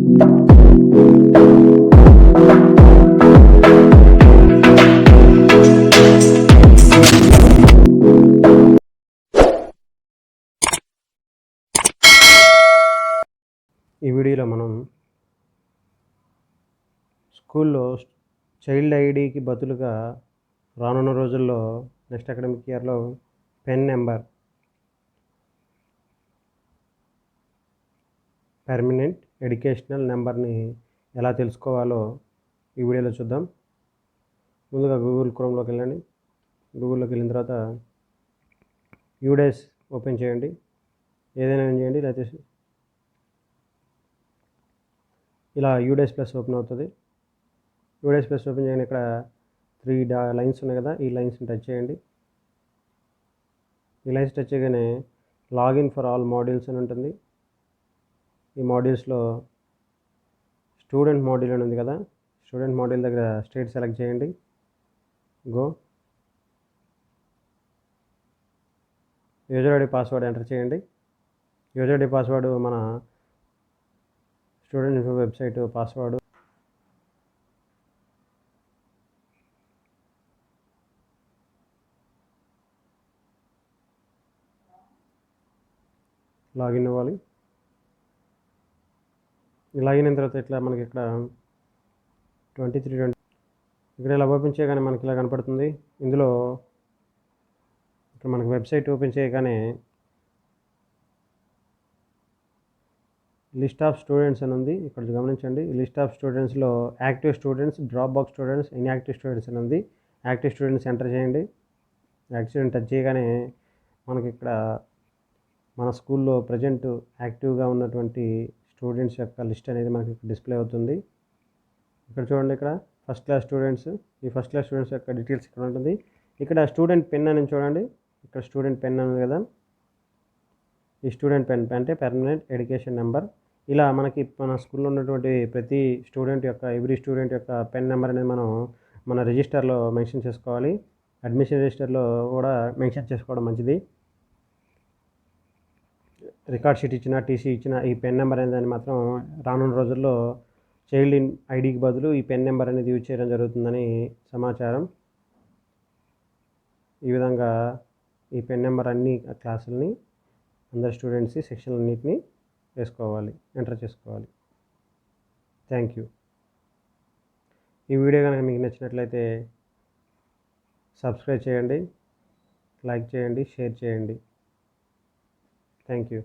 ఈ వీడియోలో మనం స్కూల్లో చైల్డ్ ఐడికి బదులుగా రానున్న రోజుల్లో నెక్స్ట్ అకాడమిక్ ఇయర్లో పెన్ నెంబర్ పర్మనెంట్ ఎడ్యుకేషనల్ నెంబర్ని ఎలా తెలుసుకోవాలో ఈ వీడియోలో చూద్దాం. ముందుగా గూగుల్ క్రోమ్లోకి వెళ్ళండి. గూగుల్లోకి వెళ్ళిన తర్వాత యూడేస్ ఓపెన్ చేయండి. ఏదైనా చేయండి, లేకపోతే ఇలా యూడేస్ ప్లస్ ఓపెన్ అవుతుంది. యూడేస్ ప్లస్ ఓపెన్ చేయండి. ఇక్కడ 3 లైన్స్ ఉన్నాయి కదా, ఈ లైన్స్ని టచ్ చేయండి. ఈ లైన్స్ టచ్ చేయగానే లాగిన్ ఫర్ ఆల్ మాడ్యూల్స్ అని ఉంటుంది. ఈ మాడ్యూల్స్లో స్టూడెంట్ మాడ్యూల్ అని ఉంది కదా, స్టూడెంట్ మాడ్యూల్ దగ్గర స్టేట్ సెలెక్ట్ చేయండి. Go. User ID password enter చేయండి. యూజర్ ఐడి పాస్వర్డ్ మన స్టూడెంట్ వెబ్సైట్ పాస్వర్డ్. లాగిన్ అవ్వాలి. లాగిన్ అయిన తర్వాత ఇట్లా మనకి ఇక్కడ 2320 ఇక్కడ ఇలా ఓపెన్ చేయగానే మనకి ఇలా కనపడుతుంది. ఇందులో ఇక్కడ మనకి వెబ్సైట్ ఓపెన్ చేయగానే లిస్ట్ ఆఫ్ స్టూడెంట్స్ అని ఉంది. ఇక్కడ గమనించండి. ఈ లిస్ట్ ఆఫ్ స్టూడెంట్స్లో active students, drop box students, inactive students అని ఉంది. యాక్టివ్ స్టూడెంట్స్ ఎంటర్ చేయండి. యాక్టివ్ స్టూడెంట్ టచ్ చేయగానే మనకి ఇక్కడ మన స్కూల్లో ప్రజెంట్ యాక్టివ్గా ఉన్నటువంటి స్టూడెంట్స్ యొక్క లిస్ట్ అనేది మనకి డిస్ప్లే అవుతుంది. ఇక్కడ చూడండి, ఇక్కడ ఫస్ట్ క్లాస్ స్టూడెంట్స్, ఈ ఫస్ట్ క్లాస్ స్టూడెంట్స్ యొక్క డీటెయిల్స్ ఇక్కడ ఉంటుంది. ఇక్కడ స్టూడెంట్ పెన్ అని చూడండి, ఇక్కడ స్టూడెంట్ పెన్ ఉంది కదా, ఈ స్టూడెంట్ పెన్ అంటే పర్మనెంట్ ఎడ్యుకేషన్ నెంబర్. ఇలా మనకి మన స్కూల్లో ఉన్నటువంటి ప్రతి స్టూడెంట్ యొక్క ఎవ్రీ స్టూడెంట్ యొక్క పెన్ నెంబర్ అనేది మనం మన రిజిస్టర్లో మెన్షన్ చేసుకోవాలి. అడ్మిషన్ రిజిస్టర్లో కూడా మెన్షన్ చేసుకోవడం మంచిది. రికార్డ్ షీట్ ఇచ్చిన, టీసీ ఇచ్చిన ఈ పెన్ నెంబర్ అనేది మాత్రం రానున్న రోజుల్లో చైల్డ్ ఐడికి బదులు ఈ పెన్ నెంబర్ అనేది యూజ్ చేయడం జరుగుతుందని సమాచారం. ఈ విధంగా ఈ పెన్ నెంబర్ అన్ని క్లాసులని అందరు స్టూడెంట్స్ సెక్షన్లన్నింటినీ వేసుకోవాలి, ఎంటర్ చేసుకోవాలి. Thank you. ఈ వీడియో కనుక మీకు నచ్చినట్లయితే సబ్స్క్రైబ్ చేయండి, లైక్ చేయండి, షేర్ చేయండి. Thank you.